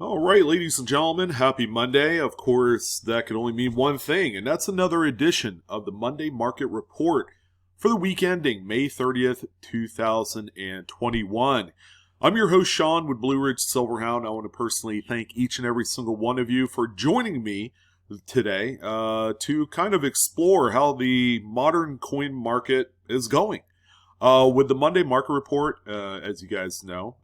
All right, ladies and gentlemen, happy Monday. Of course, that can only mean one thing, and that's another edition of the Monday Market Report for the week ending May 30th, 2021. I'm your host, Sean, with BlueRidgeSilverhound. I want to personally thank each and every single one of you for joining me today to kind of explore how the modern coin market is going. With the Monday Market Report, as you guys know,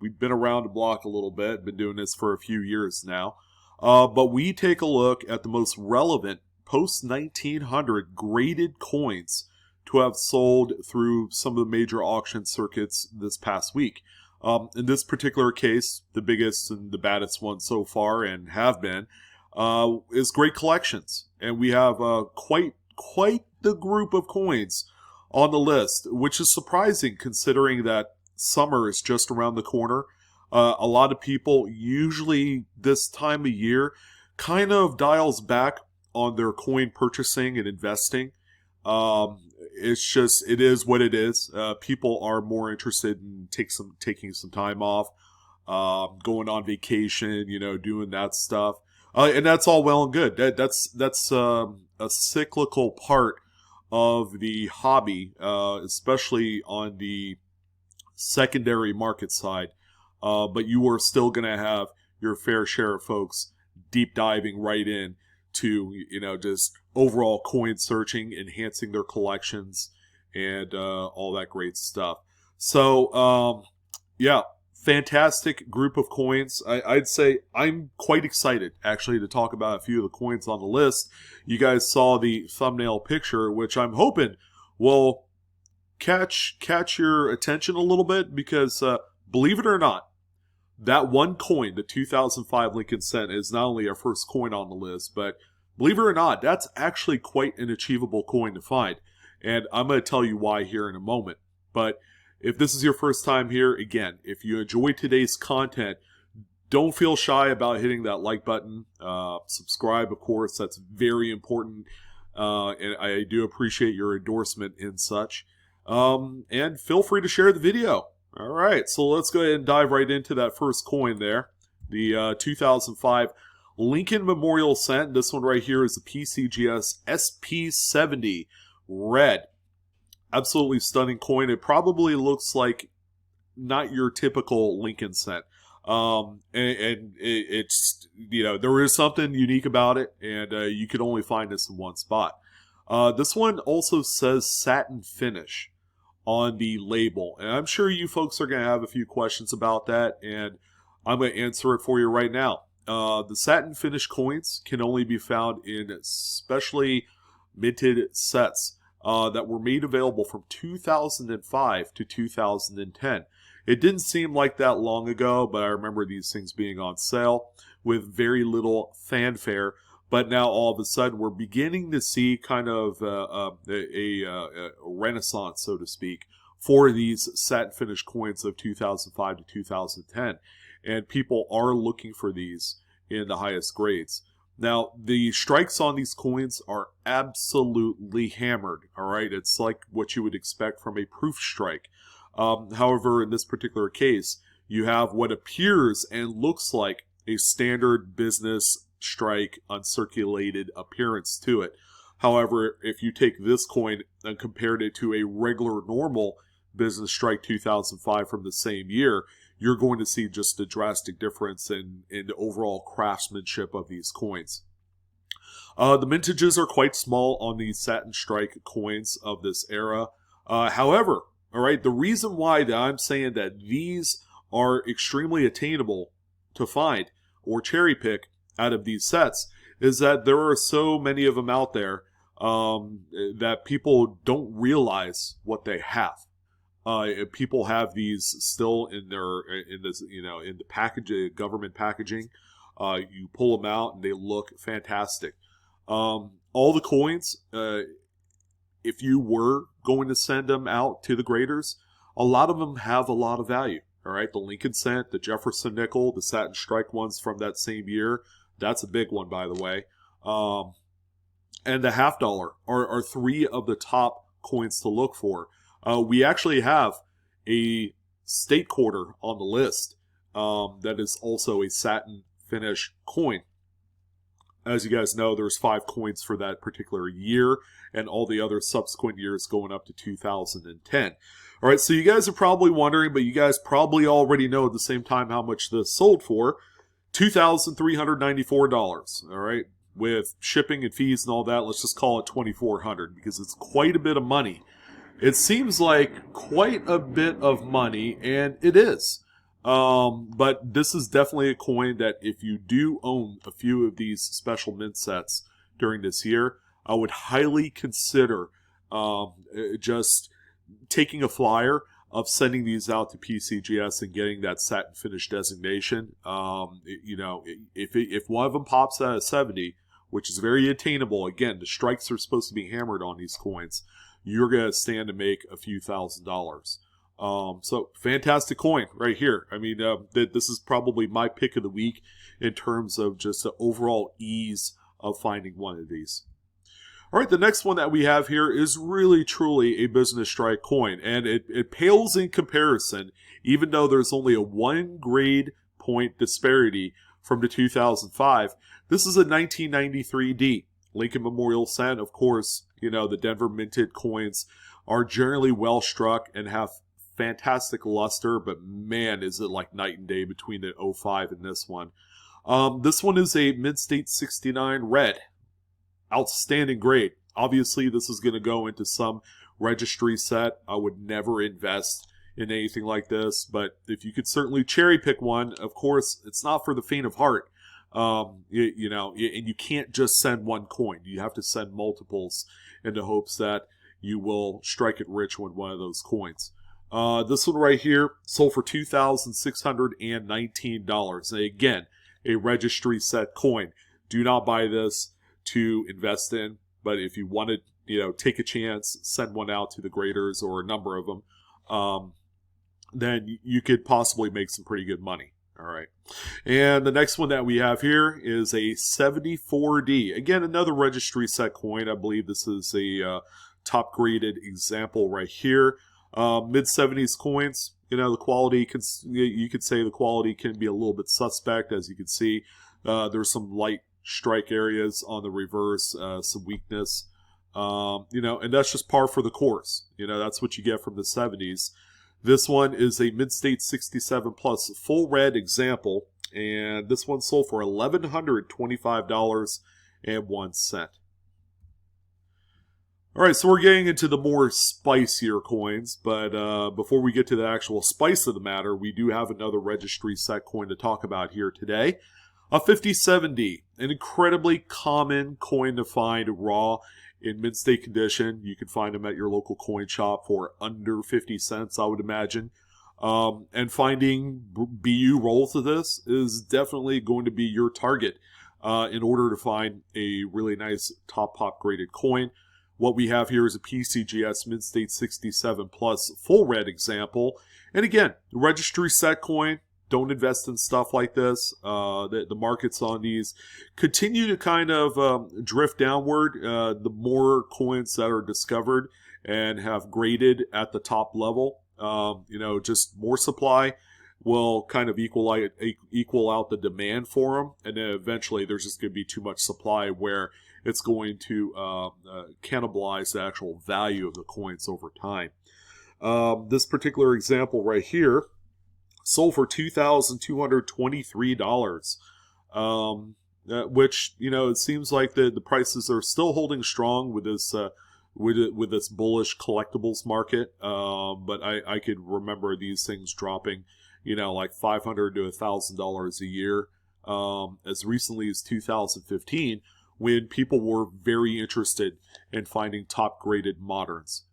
we've been around the block a little bit, been doing this for a few years now. But we take a look at the most relevant post 1900 graded coins to have sold through some of the major auction circuits this past week. In this particular case, the biggest and the baddest one so far, and have been, is Great Collections, and we have quite the group of coins on the list, which is surprising considering that summer is just around the corner. A lot of people usually this time of year kind of dials back on their coin purchasing and investing. It is what it is. People are more interested in taking some time off, going on vacation, doing that stuff. And that's all well and good. That's a cyclical part of the hobby, especially on the secondary market side. But you are still going to have your fair share of folks deep diving right in to, just overall coin searching, enhancing their collections, and all that great stuff. So, yeah, fantastic group of coins. I'd say I'm quite excited, actually, to talk about a few of the coins on the list. You guys saw the thumbnail picture, which I'm hoping will catch your attention a little bit because, believe it or not, that one coin, the 2005 Lincoln Cent, is not only our first coin on the list, but believe it or not, that's actually quite an achievable coin to find. And I'm going to tell you why here in a moment. But if this is your first time here, again, if you enjoyed today's content, don't feel shy about hitting that like button. Subscribe, of course, that's very important. And I do appreciate your endorsement and such. And feel free to share the video. All right, so let's go ahead and dive right into that first coin there. The 2005 Lincoln Memorial Cent. This one right here is the PCGS SP70 Red. Absolutely stunning coin. It probably looks like not your typical Lincoln Cent. It's, there is something unique about it, and you can only find this in one spot. This one also says satin finish on the label, and I'm sure you folks are going to have a few questions about that, and I'm going to answer it for you right now. The satin finish coins can only be found in specially minted sets that were made available from 2005 to 2010. It didn't seem like that long ago, but I remember these things being on sale with very little fanfare. But now all of a sudden we're beginning to see kind of a renaissance, so to speak, for these satin finish coins of 2005 to 2010. And people are looking for these in the highest grades. Now, the strikes on these coins are absolutely hammered, all right? It's like what you would expect from a proof strike. However, in this particular case, you have what appears and looks like a standard business strike uncirculated appearance to it. However, if you take this coin and compared it to a regular normal business strike 2005 from the same year, you're going to see just a drastic difference in the overall craftsmanship of these coins. The mintages are quite small on these satin strike coins of this era. However, all right, the reason why that I'm saying that these are extremely attainable to find or cherry pick out of these sets is that there are so many of them out there that people don't realize what they have. People have these still in the package, government packaging. You pull them out and they look fantastic. All the coins, if you were going to send them out to the graders, a lot of them have a lot of value. All right, the Lincoln Cent, the Jefferson nickel, the satin strike ones from that same year. That's a big one, by the way. And the half dollar are three of the top coins to look for. We actually have a state quarter on the list that is also a satin finish coin. As you guys know, there's 5 coins for that particular year, and all the other subsequent years going up to 2010. All right, so you guys are probably wondering, but you guys probably already know at the same time how much this sold for. $2,394. All right, with shipping and fees and all that, let's just call it $2,400 because it's quite a bit of money. It seems like quite a bit of money, and it is. But this is definitely a coin that if you do own a few of these special mint sets during this year, I would highly consider just taking a flyer of sending these out to PCGS and getting that satin finish designation. If one of them pops out at 70, which is very attainable, again, the strikes are supposed to be hammered on these coins, you're going to stand to make a few $1,000s. So fantastic coin right here. I mean, this is probably my pick of the week in terms of just the overall ease of finding one of these. All right, the next one that we have here is really truly a business strike coin, and it pales in comparison, even though there's only a 1 grade point disparity from the 2005. This is a 1993D Lincoln Memorial cent. Of course, you know, the Denver minted coins are generally well struck and have fantastic luster, but man, is it like night and day between the 05 and this one. This one is a Mid-State 69 red. Outstanding grade. Obviously, this is going to go into some registry set. I would never invest in anything like this, but if you could certainly cherry pick one, of course, it's not for the faint of heart. And you can't just send one coin. You have to send multiples in the hopes that you will strike it rich with one of those coins. This one right here sold for $2,619. And again, a registry set coin. Do not buy this to invest in, but if you want to, take a chance, send one out to the graders or a number of them, then you could possibly make some pretty good money. All right. And the next one that we have here is a 74D. Again, another registry set coin. I believe this is a top graded example right here. Mid-70s coins. The quality, you could say the quality can be a little bit suspect. As you can see, there's some light strike areas on the reverse, some weakness, and that's just par for the course. That's what you get from the 70s. This one is a Mid-State 67 plus full red example, and this one sold for $1,125.01. All right, so we're getting into the more spicier coins, but before we get to the actual spice of the matter, we do have another registry set coin to talk about here today. A 57D, an incredibly common coin to find raw in mid-state condition. You can find them at your local coin shop for under 50 cents, I would imagine. And finding BU rolls of this is definitely going to be your target in order to find a really nice top pop graded coin. What we have here is a PCGS Mid-State 67 plus full red example. And again, the registry set coin. Don't invest in stuff like this. The markets on these continue to kind of drift downward. The more coins that are discovered and have graded at the top level, just more supply will kind of equal out the demand for them. And then eventually there's just going to be too much supply where it's going to cannibalize the actual value of the coins over time. This particular example right here sold for $2,223, which, it seems like the prices are still holding strong with this with this bullish collectibles market. But I could remember these things dropping, like $500 to $1,000 a year as recently as 2015, when people were very interested in finding top graded moderns.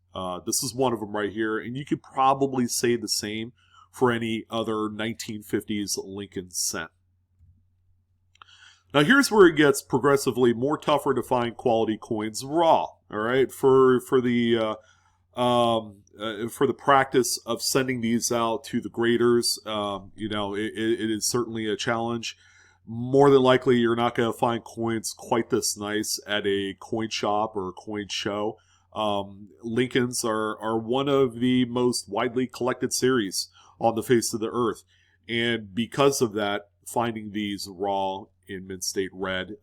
This is one of them right here, and you could probably say the same for any other 1950s Lincoln cent. Now here's where it gets progressively more tougher to find quality coins raw. All right, for the practice of sending these out to the graders, it is certainly a challenge. More than likely, you're not going to find coins quite this nice at a coin shop or a coin show. Lincolns are one of the most widely collected series on the face of the earth. And because of that, finding these raw in mint state red,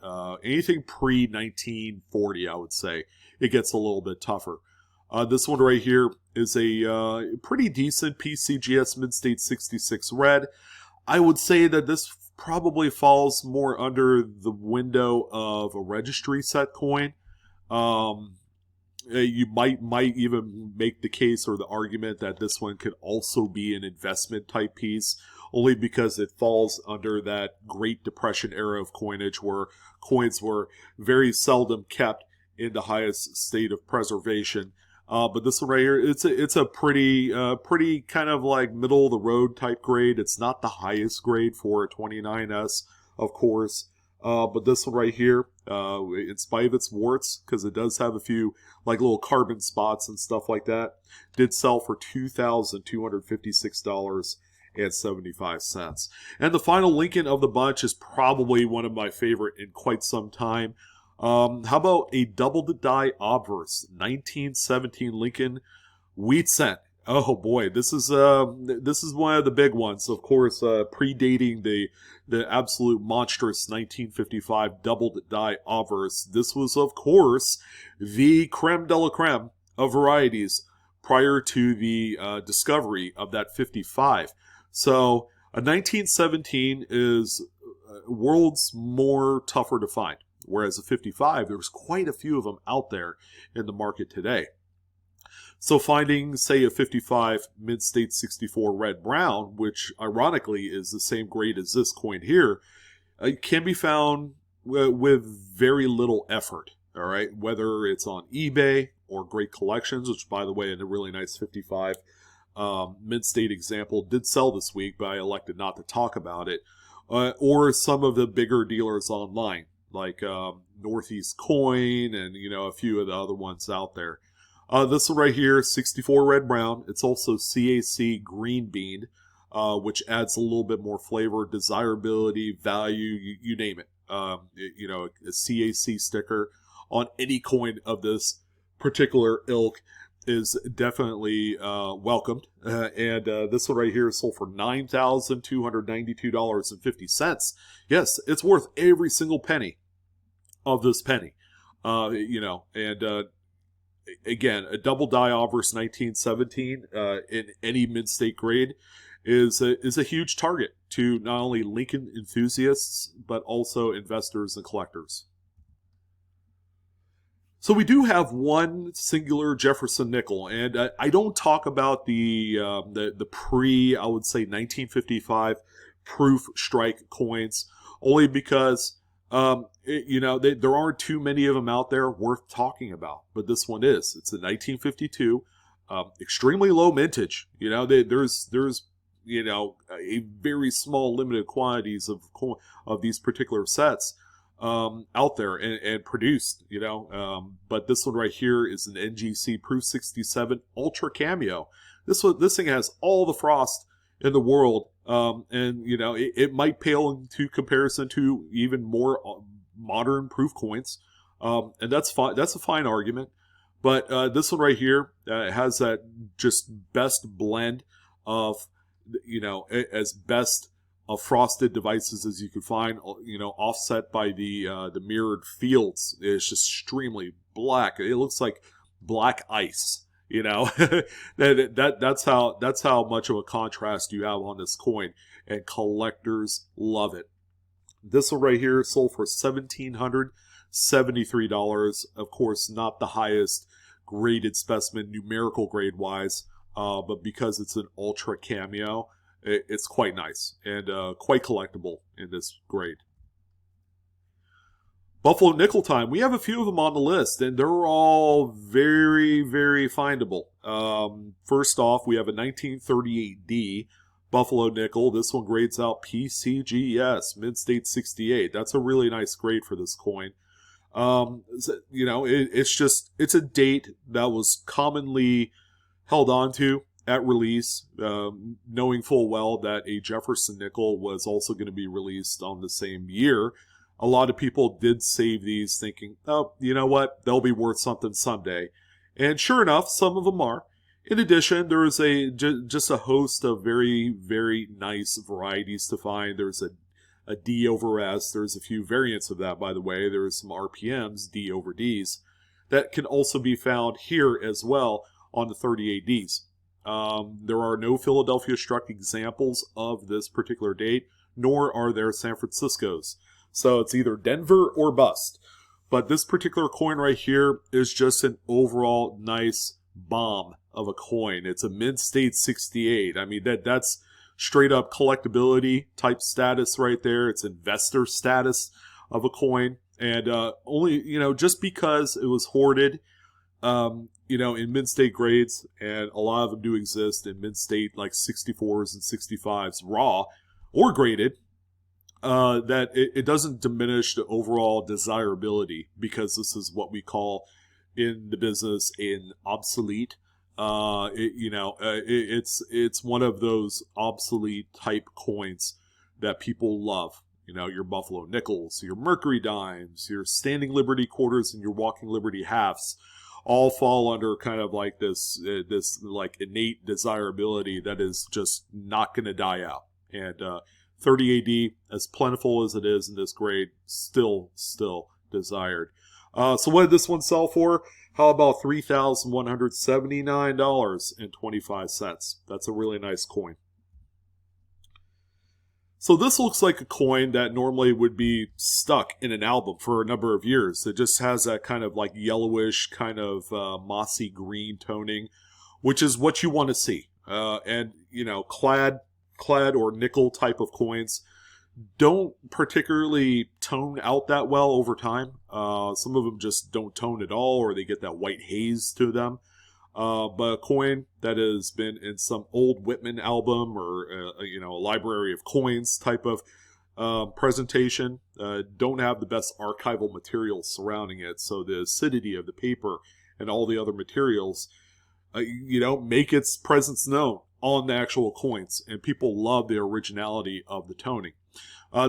anything pre 1940, I would say, it gets a little bit tougher. This one right here is a pretty decent PCGS mint state 66 red. I would say that this probably falls more under the window of a registry set coin. You might even make the case or the argument that this one could also be an investment type piece, only because it falls under that Great Depression era of coinage where coins were very seldom kept in the highest state of preservation. But this one right here, it's a pretty kind of like middle of the road type grade. It's not the highest grade for a 29S, of course. But this one right here, in spite of its warts, because it does have a few like little carbon spots and stuff like that, did sell for $2,256.75. And the final Lincoln of the bunch is probably one of my favorite in quite some time. How about a double-the-die obverse 1917 Lincoln wheat cent? Oh boy, this is one of the big ones. Of course, predating the absolute monstrous 1955 double-die obverse. This was, of course, the creme de la creme of varieties prior to the discovery of that 55. So a 1917 is worlds more tougher to find. Whereas a 55, there's quite a few of them out there in the market today. So finding, say, a 55 mid-state 64 red-brown, which ironically is the same grade as this coin here, can be found with very little effort, all right? Whether it's on eBay or Great Collections, which, by the way, a really nice 55 mid-state example did sell this week, but I elected not to talk about it, or some of the bigger dealers online, like Northeast Coin and, a few of the other ones out there. This one right here, 64 red brown. It's also CAC green bean, which adds a little bit more flavor, desirability, value, you name it. A CAC sticker on any coin of this particular ilk is definitely welcomed. And this one right here is sold for $9,292.50. Yes, it's worth every single penny of this penny. Again, a double die obverse 1917 in any mid-state grade is a huge target to not only Lincoln enthusiasts but also investors and collectors. So we do have one singular Jefferson nickel, and I don't talk about the pre, I would say 1955 proof strike coins, only because there aren't too many of them out there worth talking about, but this one is. It's a 1952, extremely low mintage. There's a very small limited quantities of these particular sets out there and produced. But this one right here is an NGC Proof 67 Ultra Cameo. This thing has all the frost in the world. It might pale into comparison to even more modern proof coins. And that's fine. That's a fine argument. But this one right here has that just best blend of, as best of frosted devices as you could find, offset by the mirrored fields. It's just extremely black. It looks like black ice. That's how much of a contrast you have on this coin, and collectors love it. This one right here sold for $1,773. Of course, not the highest graded specimen, numerical grade wise, but because it's an ultra cameo, it's quite nice and quite collectible in this grade. Buffalo nickel time. We have a few of them on the list, and they're all very, very findable. First off, we have a 1938D Buffalo nickel. This one grades out PCGS, Mid-State 68. That's a really nice grade for this coin. It's a date that was commonly held onto at release, knowing full well that a Jefferson nickel was also going to be released on the same year. A lot of people did save these thinking, oh, you know what, they'll be worth something someday. And sure enough, some of them are. In addition, there is just a host of very, very nice varieties to find. There's a D over S. There's a few variants of that, by the way. There's some RPMs, D over Ds, that can also be found here as well on the 38Ds. There are no Philadelphia struck examples of this particular date, nor are there San Francisco's. So it's either Denver or bust. But this particular coin right here is just an overall nice bomb of a coin. It's a mint state 68. I mean, that's straight up collectability type status right there. It's investor status of a coin. And only, just because it was hoarded, in mint state grades, and a lot of them do exist in mint state like 64s and 65s raw or graded, that it doesn't diminish the overall desirability, because this is what we call in the business an obsolete. It's one of those obsolete type coins that people love. Your Buffalo nickels, your Mercury dimes, your Standing Liberty quarters, and your Walking Liberty halves all fall under kind of like this like innate desirability that is just not going to die out. And 30 AD, as plentiful as it is in this grade, still desired. So what did this one sell for? How about $3,179.25? That's a really nice coin. So this looks like a coin that normally would be stuck in an album for a number of years. It just has that kind of like yellowish, kind of mossy green toning, which is what you want to see. And clad or nickel type of coins don't particularly tone out that well over time. Some of them just don't tone at all, or they get that white haze to them. But a coin that has been in some old Whitman album or a library of coins type of presentation don't have the best archival materials surrounding it. So the acidity of the paper and all the other materials, make its presence known on the actual coins, and people love the originality of the toning.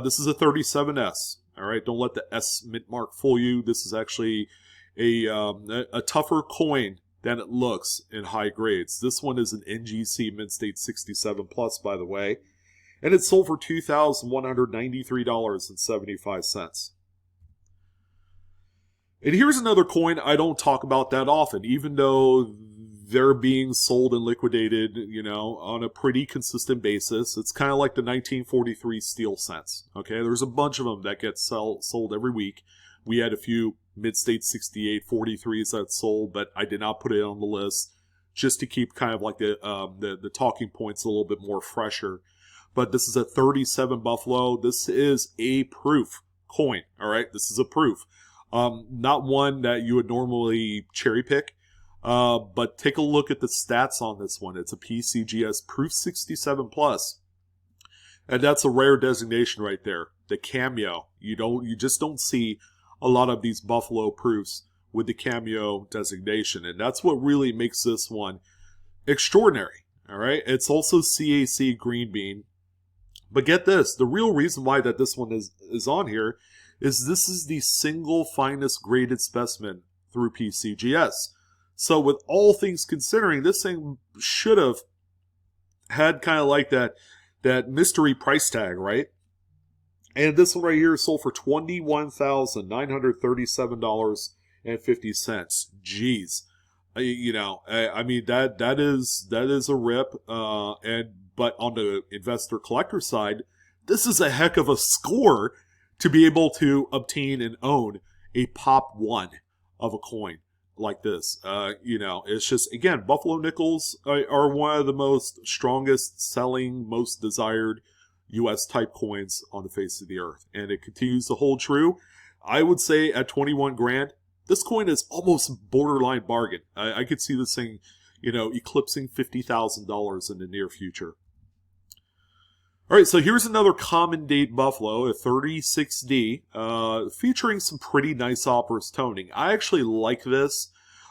This is a 37S. All right, don't let the S mint mark fool you. This is actually a tougher coin than it looks in high grades. This one is an NGC Mint State 67 Plus, by the way, and it sold for $2,193.75. And here's another coin I don't talk about that often, even though they're being sold and liquidated, on a pretty consistent basis. It's kind of like the 1943 steel cents. Okay, there's a bunch of them that get sold every week. We had a few mid-state 68 43s that sold, but I did not put it on the list just to keep kind of like the talking points a little bit more fresher. But this is a 37 Buffalo. This is a proof coin. All right, this is a proof. Not one that you would normally cherry pick. But take a look at the stats on this one. It's a PCGS Proof 67 Plus. And that's a rare designation right there. The cameo. You just don't see a lot of these Buffalo proofs with the cameo designation. And that's what really makes this one extraordinary. All right. It's also CAC Green Bean. But get this, the real reason why that this one is on here is this is the single finest graded specimen through PCGS. So with all things considering, this thing should have had kind of like that mystery price tag, right? And this one right here sold for $21,937.50. Jeez. I mean that is a rip. But on the investor collector side, this is a heck of a score to be able to obtain and own a pop one of a coin like this. It's just, again, Buffalo nickels are one of the most strongest selling, most desired U.S. type coins on the face of the earth, and it continues to hold true. I would say at 21 grand, this coin is almost borderline bargain. I could see this thing, eclipsing $50,000 in the near future. All right, so here's another common date Buffalo, a 36D, featuring some pretty nice Opera's toning. I actually like this.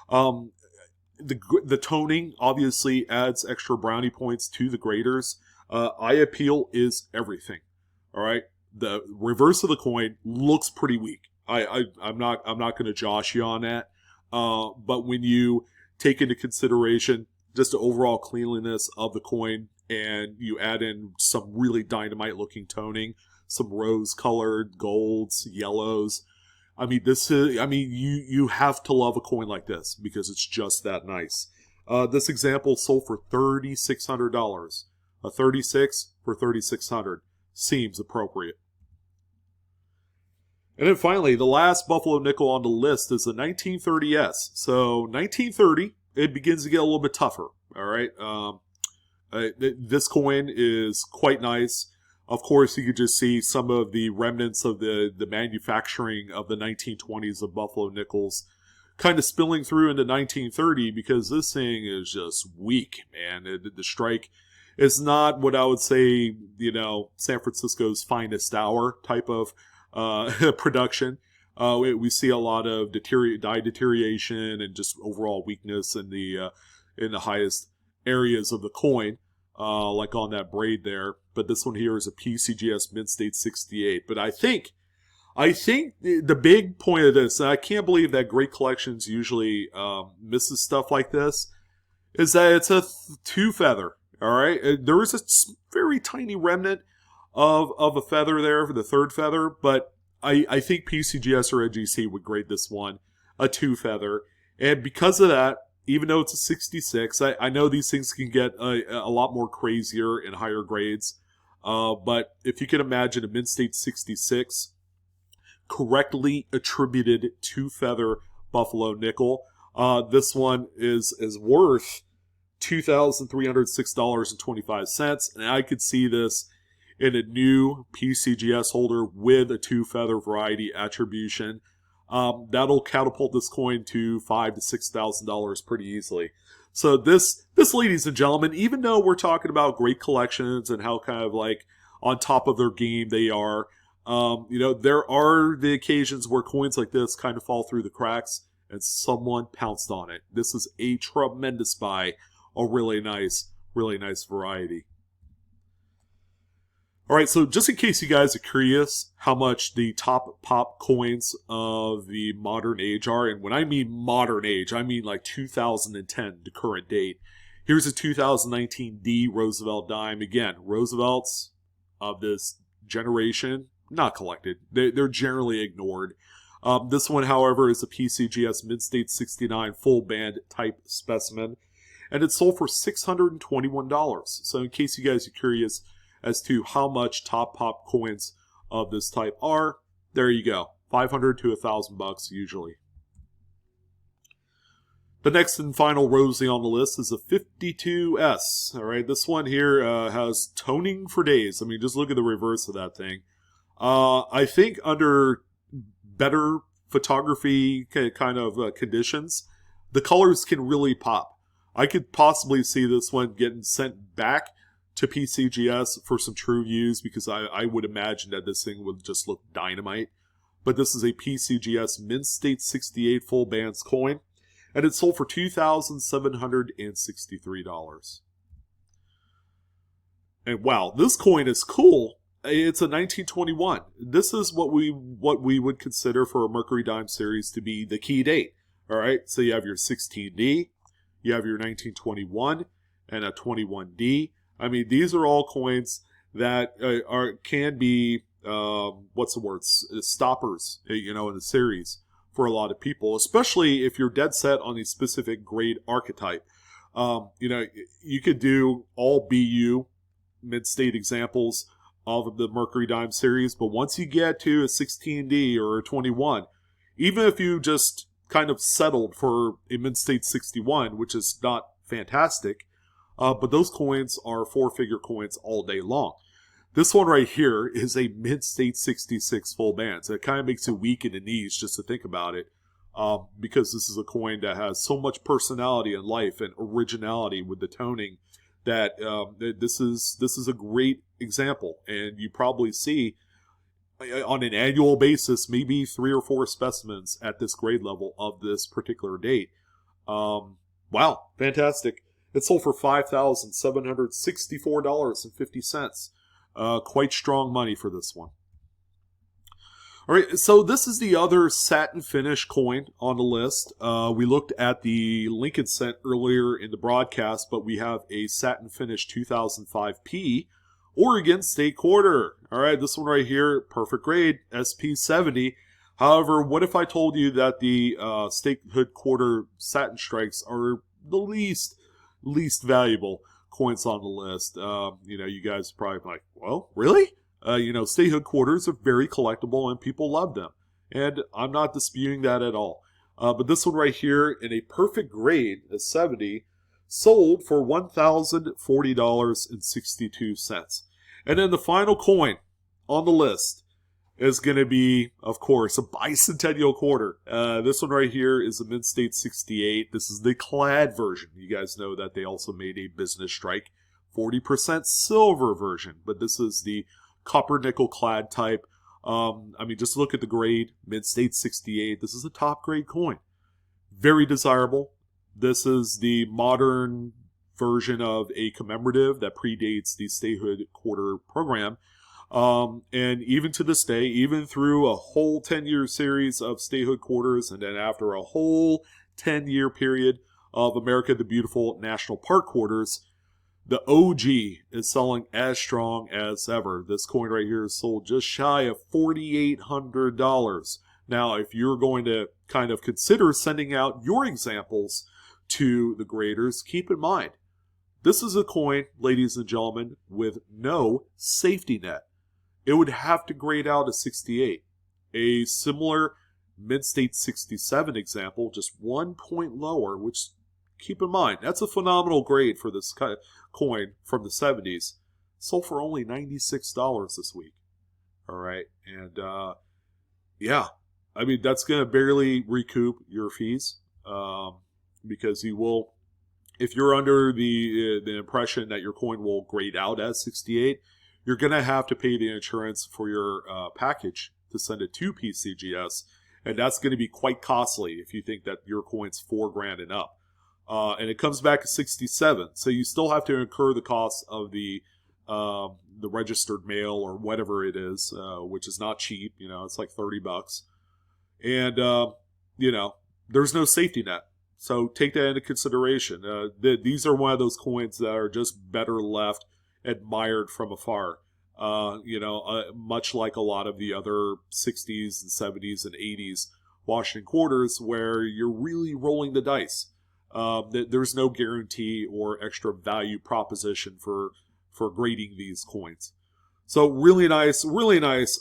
The toning obviously adds extra brownie points to the graders. Eye appeal is everything. All right, the reverse of the coin looks pretty weak. I'm not going to josh you on that. But when you take into consideration just the overall cleanliness of the coin, and you add in some really dynamite looking toning, some rose colored golds, yellows. I mean, you have to love a coin like this because it's just that nice. This example sold for $3,600. A 36 for $3,600 seems appropriate. And then finally, the last Buffalo nickel on the list is the 1930S. So 1930, it begins to get a little bit tougher. All right, this coin is quite nice. Of course, you could just see some of the remnants of the manufacturing of the 1920s of Buffalo nickels kind of spilling through into 1930 because this thing is just weak, man. The strike is not what I would say, San Francisco's finest hour type of production. We see a lot of die deterioration and just overall weakness in the highest areas of the coin, like on that braid there. But this one here is a PCGS Mint State 68. But I think the big point of this, and I can't believe that Great Collections usually misses stuff like this, is that it's a two feather. All right, there is a very tiny remnant of a feather there for the third feather, but I think PCGS or NGC would grade this one a two feather, and because of that, even though it's a 66, I know these things can get a lot more crazier in higher grades, but if you can imagine a Mint State 66 correctly attributed two feather Buffalo nickel, this one is worth $2,306.25, and I could see this in a new PCGS holder with a two feather variety attribution. That'll catapult this coin to $5,000 to $6,000 pretty easily. So this, ladies and gentlemen, even though we're talking about Great Collections and how kind of like on top of their game they are, there are the occasions where coins like this kind of fall through the cracks and someone pounced on it. This is a tremendous buy, a really nice variety. All right, so just in case you guys are curious how much the top pop coins of the modern age are, and when I mean modern age, I mean like 2010 to current date. Here's a 2019 D Roosevelt dime. Again, Roosevelts of this generation, not collected. They're generally ignored. This one, however, is a PCGS Mint State 69 full band type specimen, and it sold for $621. So in case you guys are curious as to how much top pop coins of this type are, there you go. $500 to $1,000 usually. The next and final Rosie on the list is a 52S. All right, this one here has toning for days. I mean, just look at the reverse of that thing. I think under better photography kind of conditions, the colors can really pop. I could possibly see this one getting sent back to PCGS for some true views because I would imagine that this thing would just look dynamite. But this is a PCGS Mint State 68 full bands coin, and it sold for $2,763. And wow, this coin is cool. It's a 1921. This is what we would consider for a Mercury Dime series to be the key date. All right, so you have your 16D, you have your 1921, and a 21D. I mean, these are all coins that can be stoppers, in the series for a lot of people, especially if you're dead set on a specific grade archetype. You could do all BU mid-state examples of the Mercury Dime series, but once you get to a 16D or a 21, even if you just kind of settled for a mid-state 61, which is not fantastic, but those coins are four-figure coins all day long. This one right here is a mid-state 66 full band, so it kind of makes you weak in the knees just to think about it, because this is a coin that has so much personality and life and originality with the toning that this is a great example, and you probably see on an annual basis maybe 3 or 4 specimens at this grade level of this particular date. Wow, fantastic. It sold for $5,764.50. Quite strong money for this one. All right, so this is the other satin finish coin on the list. We looked at the Lincoln cent earlier in the broadcast, but we have a satin finish 2005P Oregon State Quarter. All right, this one right here, perfect grade, SP70. However, what if I told you that the statehood quarter satin strikes are the least valuable coins on the list? You guys are probably like, well, really? Statehood quarters are very collectible and people love them. And I'm not disputing that at all. But this one right here in a perfect grade, a 70, sold for $1,040.62. And then the final coin on the list is going to be, of course, a bicentennial quarter. This one right here is a Mint State 68. This is the clad version. You guys know that they also made a business strike 40% silver version. But this is the copper nickel clad type. Just look at the grade, Mint State 68. This is a top grade coin. Very desirable. This is the modern version of a commemorative that predates the statehood quarter program. And even to this day, even through a whole 10-year series of statehood quarters, and then after a whole 10-year period of America the Beautiful National Park quarters, the OG is selling as strong as ever. This coin right here is sold just shy of $4,800. Now, if you're going to kind of consider sending out your examples to the graders, keep in mind, this is a coin, ladies and gentlemen, with no safety net. It would have to grade out a 68. A similar Mint State 67 example, just 1 point lower, which, keep in mind, that's a phenomenal grade for this coin from the 70s. Sold for only $96 this week. All right. And, that's going to barely recoup your fees because you will, if you're under the impression that your coin will grade out as 68, you're going to have to pay the insurance for your package to send it to PCGS. And that's going to be quite costly if you think that your coin's $4,000 and up. And it comes back to 67. So you still have to incur the cost of the registered mail or whatever it is, which is not cheap. It's like $30. And, there's no safety net. So take that into consideration. These are one of those coins that are just better left admired from afar. Much like a lot of the other 60s and 70s and 80s Washington quarters where you're really rolling the dice. There's no guarantee or extra value proposition for grading these coins. So really nice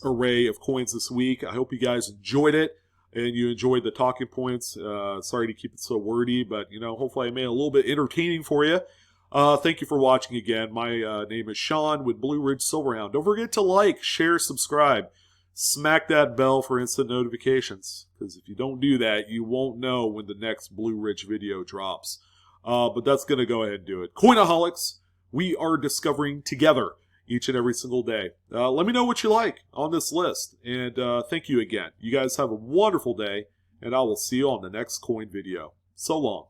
array of coins this week. I hope you guys enjoyed it and you enjoyed the talking points. Sorry to keep it so wordy, but hopefully I made it a little bit entertaining for you. Thank you for watching again. My name is Sean with BlueRidgeSilverhound. Don't forget to like, share, subscribe. Smack that bell for instant notifications, because if you don't do that, you won't know when the next Blue Ridge video drops. But that's going to go ahead and do it. Coinaholics, we are discovering together each and every single day. Let me know what you like on this list. And thank you again. You guys have a wonderful day, and I will see you on the next coin video. So long.